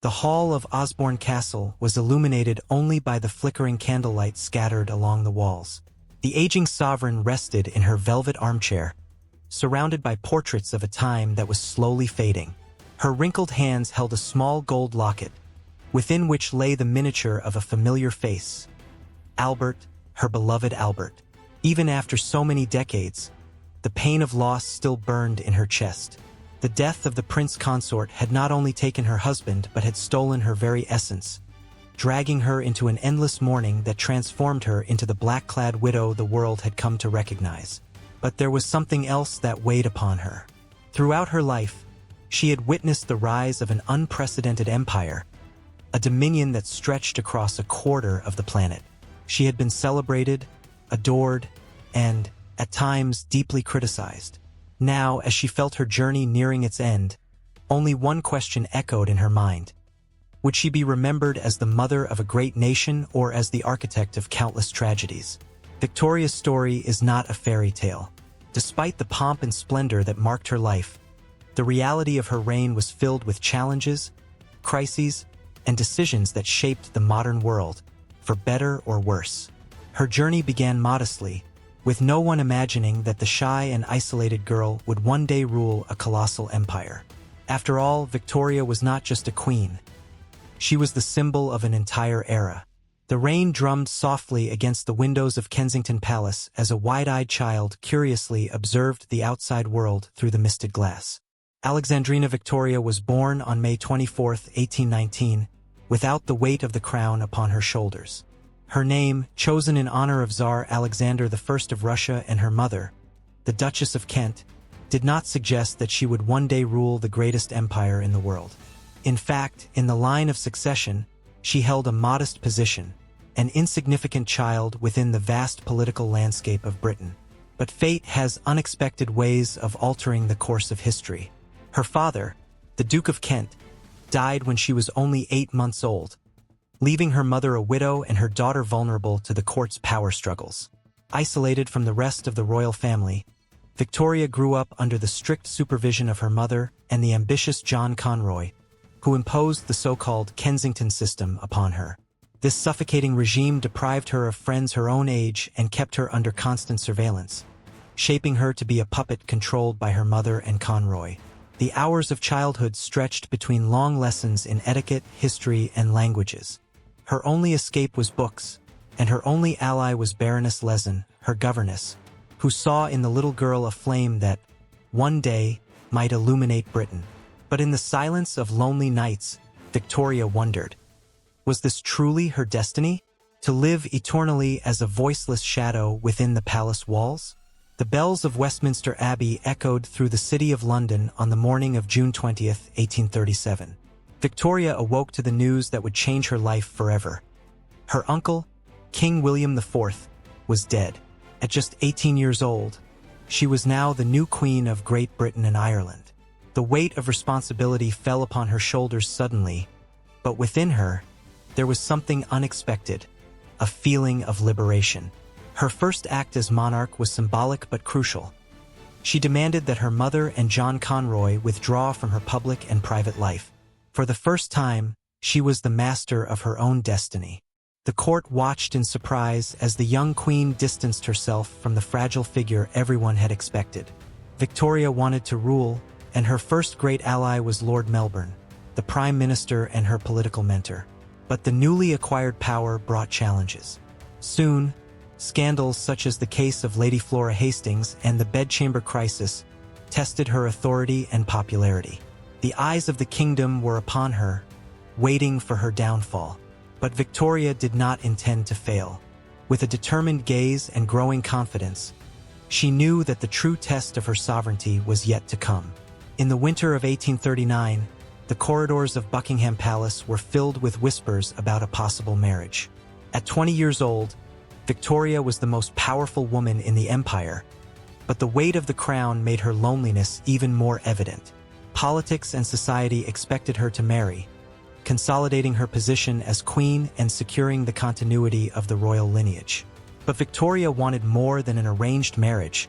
The hall of Osborne Castle was illuminated only by the flickering candlelight scattered along the walls. The aging sovereign rested in her velvet armchair, surrounded by portraits of a time that was slowly fading. Her wrinkled hands held a small gold locket, within which lay the miniature of a familiar face. Albert, her beloved Albert. Even after so many decades, the pain of loss still burned in her chest. The death of the prince consort had not only taken her husband but had stolen her very essence, dragging her into an endless mourning that transformed her into the black-clad widow the world had come to recognize. But there was something else that weighed upon her. Throughout her life, she had witnessed the rise of an unprecedented empire, a dominion that stretched across a quarter of the planet. She had been celebrated, adored, and, at times, deeply criticized. Now, as she felt her journey nearing its end, only one question echoed in her mind. Would she be remembered as the mother of a great nation or as the architect of countless tragedies? Victoria's story is not a fairy tale. Despite the pomp and splendor that marked her life, the reality of her reign was filled with challenges, crises, and decisions that shaped the modern world, for better or worse. Her journey began modestly, with no one imagining that the shy and isolated girl would one day rule a colossal empire. After all, Victoria was not just a queen. She was the symbol of an entire era. The rain drummed softly against the windows of Kensington Palace as a wide-eyed child curiously observed the outside world through the misted glass. Alexandrina Victoria was born on May 24, 1819, without the weight of the crown upon her shoulders. Her name, chosen in honor of Tsar Alexander I of Russia and her mother, the Duchess of Kent, did not suggest that she would one day rule the greatest empire in the world. In fact, in the line of succession, she held a modest position, an insignificant child within the vast political landscape of Britain. But fate has unexpected ways of altering the course of history. Her father, the Duke of Kent, died when she was only 8 months old, leaving her mother a widow and her daughter vulnerable to the court's power struggles. Isolated from the rest of the royal family, Victoria grew up under the strict supervision of her mother and the ambitious John Conroy, who imposed the so-called Kensington system upon her. This suffocating regime deprived her of friends her own age and kept her under constant surveillance, shaping her to be a puppet controlled by her mother and Conroy. The hours of childhood stretched between long lessons in etiquette, history, and languages. Her only escape was books, and her only ally was Baroness Lezen, her governess, who saw in the little girl a flame that, one day, might illuminate Britain. But in the silence of lonely nights, Victoria wondered, was this truly her destiny? To live eternally as a voiceless shadow within the palace walls? The bells of Westminster Abbey echoed through the city of London on the morning of June 20, 1837. Victoria awoke to the news that would change her life forever. Her uncle, King William IV, was dead. At just 18 years old, she was now the new Queen of Great Britain and Ireland. The weight of responsibility fell upon her shoulders suddenly, but within her, there was something unexpected, a feeling of liberation. Her first act as monarch was symbolic but crucial. She demanded that her mother and John Conroy withdraw from her public and private life. For the first time, she was the master of her own destiny. The court watched in surprise as the young queen distanced herself from the fragile figure everyone had expected. Victoria wanted to rule, and her first great ally was Lord Melbourne, the Prime Minister and her political mentor. But the newly acquired power brought challenges. Soon, scandals such as the case of Lady Flora Hastings and the bedchamber crisis tested her authority and popularity. The eyes of the kingdom were upon her, waiting for her downfall. But Victoria did not intend to fail. With a determined gaze and growing confidence, she knew that the true test of her sovereignty was yet to come. In the winter of 1839, the corridors of Buckingham Palace were filled with whispers about a possible marriage. At 20 years old, Victoria was the most powerful woman in the empire, but the weight of the crown made her loneliness even more evident. Politics and society expected her to marry, consolidating her position as queen and securing the continuity of the royal lineage. But Victoria wanted more than an arranged marriage.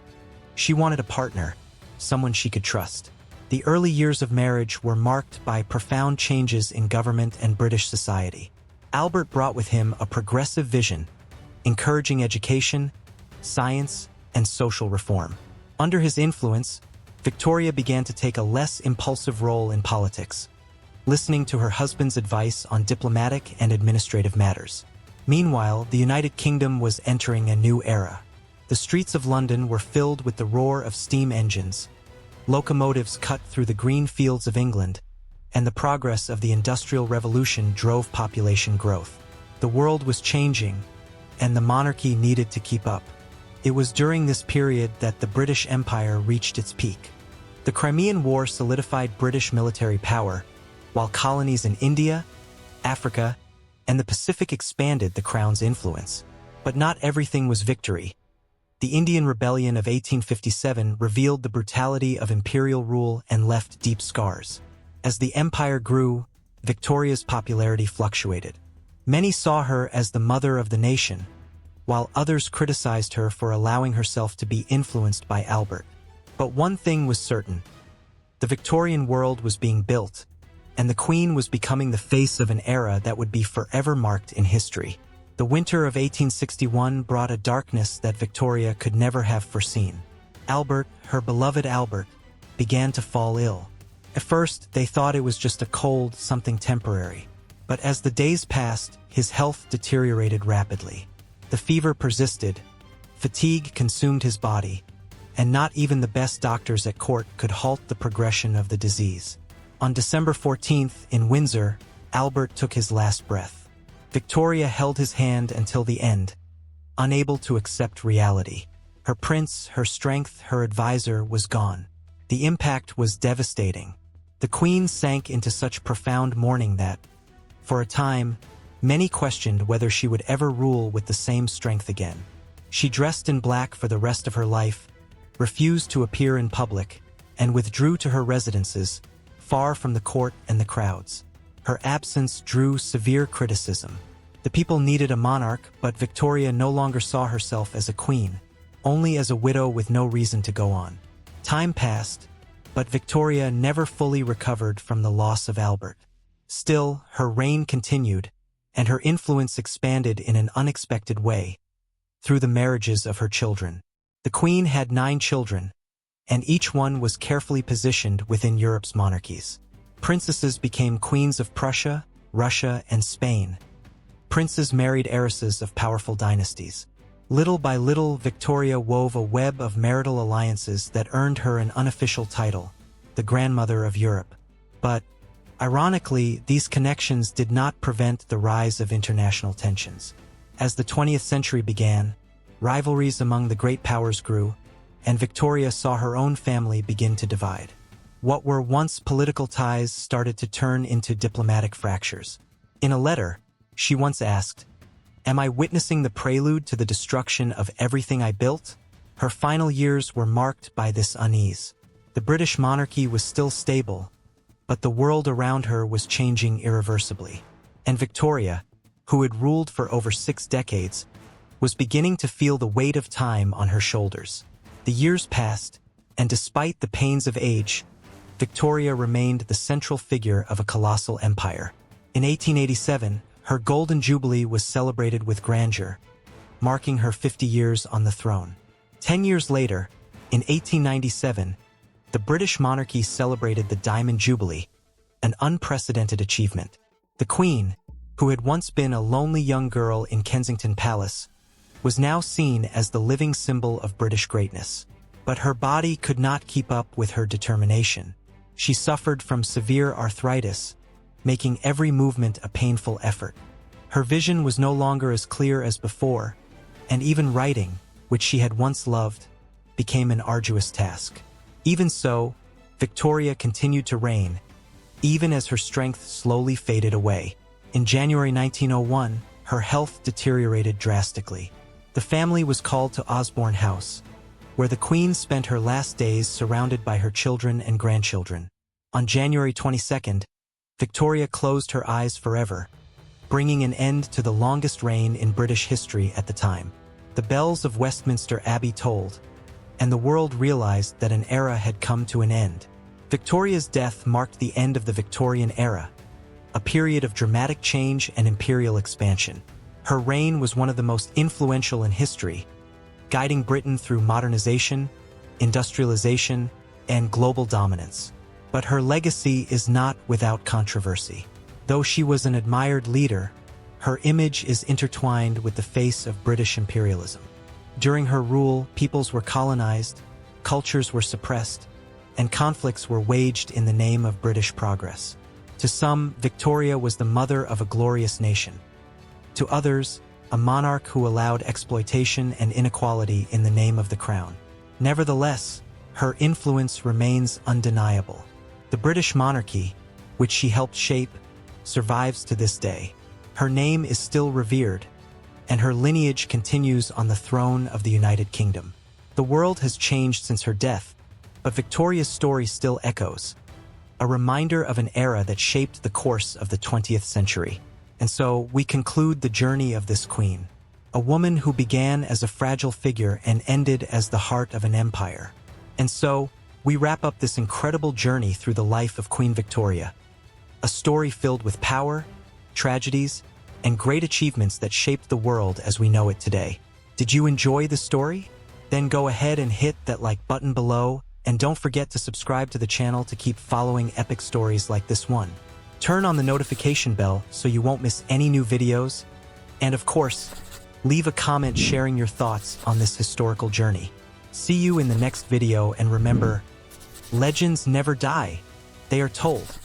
She wanted a partner, someone she could trust. The early years of marriage were marked by profound changes in government and British society. Albert brought with him a progressive vision, encouraging education, science, and social reform. Under his influence, Victoria began to take a less impulsive role in politics, listening to her husband's advice on diplomatic and administrative matters. Meanwhile, the United Kingdom was entering a new era. The streets of London were filled with the roar of steam engines, locomotives cut through the green fields of England, and the progress of the Industrial Revolution drove population growth. The world was changing, and the monarchy needed to keep up. It was during this period that the British Empire reached its peak. The Crimean War solidified British military power, while colonies in India, Africa, and the Pacific expanded the Crown's influence. But not everything was victory. The Indian Rebellion of 1857 revealed the brutality of imperial rule and left deep scars. As the empire grew, Victoria's popularity fluctuated. Many saw her as the mother of the nation, while others criticized her for allowing herself to be influenced by Albert. But one thing was certain: the Victorian world was being built, and the Queen was becoming the face of an era that would be forever marked in history. The winter of 1861 brought a darkness that Victoria could never have foreseen. Albert, her beloved Albert, began to fall ill. At first, they thought it was just a cold, something temporary. But as the days passed, his health deteriorated rapidly. The fever persisted, fatigue consumed his body, and not even the best doctors at court could halt the progression of the disease. On December 14th, in Windsor, Albert took his last breath. Victoria held his hand until the end, unable to accept reality. Her prince, her strength, her advisor was gone. The impact was devastating. The Queen sank into such profound mourning that, for a time, many questioned whether she would ever rule with the same strength again. She dressed in black for the rest of her life, refused to appear in public, and withdrew to her residences, far from the court and the crowds. Her absence drew severe criticism. The people needed a monarch, but Victoria no longer saw herself as a queen, only as a widow with no reason to go on. Time passed, but Victoria never fully recovered from the loss of Albert. Still, her reign continued, and her influence expanded in an unexpected way, through the marriages of her children. The Queen had 9 children, and each one was carefully positioned within Europe's monarchies. Princesses became queens of Prussia, Russia, and Spain. Princes married heiresses of powerful dynasties. Little by little, Victoria wove a web of marital alliances that earned her an unofficial title, the Grandmother of Europe. But, ironically, these connections did not prevent the rise of international tensions. As the 20th century began, rivalries among the great powers grew, and Victoria saw her own family begin to divide. What were once political ties started to turn into diplomatic fractures. In a letter, she once asked, "Am I witnessing the prelude to the destruction of everything I built?" Her final years were marked by this unease. The British monarchy was still stable, but the world around her was changing irreversibly. And Victoria, who had ruled for over 6 decades, was beginning to feel the weight of time on her shoulders. The years passed, and despite the pains of age, Victoria remained the central figure of a colossal empire. In 1887, her Golden Jubilee was celebrated with grandeur, marking her 50 years on the throne. 10 years later, in 1897, the British monarchy celebrated the Diamond Jubilee, an unprecedented achievement. The Queen, who had once been a lonely young girl in Kensington Palace, was now seen as the living symbol of British greatness. But her body could not keep up with her determination. She suffered from severe arthritis, making every movement a painful effort. Her vision was no longer as clear as before, and even writing, which she had once loved, became an arduous task. Even so, Victoria continued to reign, even as her strength slowly faded away. In January 1901, her health deteriorated drastically. The family was called to Osborne House, where the Queen spent her last days surrounded by her children and grandchildren. On January 22nd, Victoria closed her eyes forever, bringing an end to the longest reign in British history at the time. The bells of Westminster Abbey tolled, and the world realized that an era had come to an end. Victoria's death marked the end of the Victorian era, a period of dramatic change and imperial expansion. Her reign was one of the most influential in history, guiding Britain through modernization, industrialization, and global dominance. But her legacy is not without controversy. Though she was an admired leader, her image is intertwined with the face of British imperialism. During her rule, peoples were colonized, cultures were suppressed, and conflicts were waged in the name of British progress. To some, Victoria was the mother of a glorious nation. To others, a monarch who allowed exploitation and inequality in the name of the crown. Nevertheless, her influence remains undeniable. The British monarchy, which she helped shape, survives to this day. Her name is still revered, and her lineage continues on the throne of the United Kingdom. The world has changed since her death, but Victoria's story still echoes, a reminder of an era that shaped the course of the 20th century. And so, we conclude the journey of this queen, a woman who began as a fragile figure and ended as the heart of an empire. And so, we wrap up this incredible journey through the life of Queen Victoria, a story filled with power, tragedies, and great achievements that shaped the world as we know it today. Did you enjoy the story? Then go ahead and hit that like button below, and don't forget to subscribe to the channel to keep following epic stories like this one. Turn on the notification bell so you won't miss any new videos, and of course, leave a comment sharing your thoughts on this historical journey. See you in the next video, and remember, legends never die, they are told.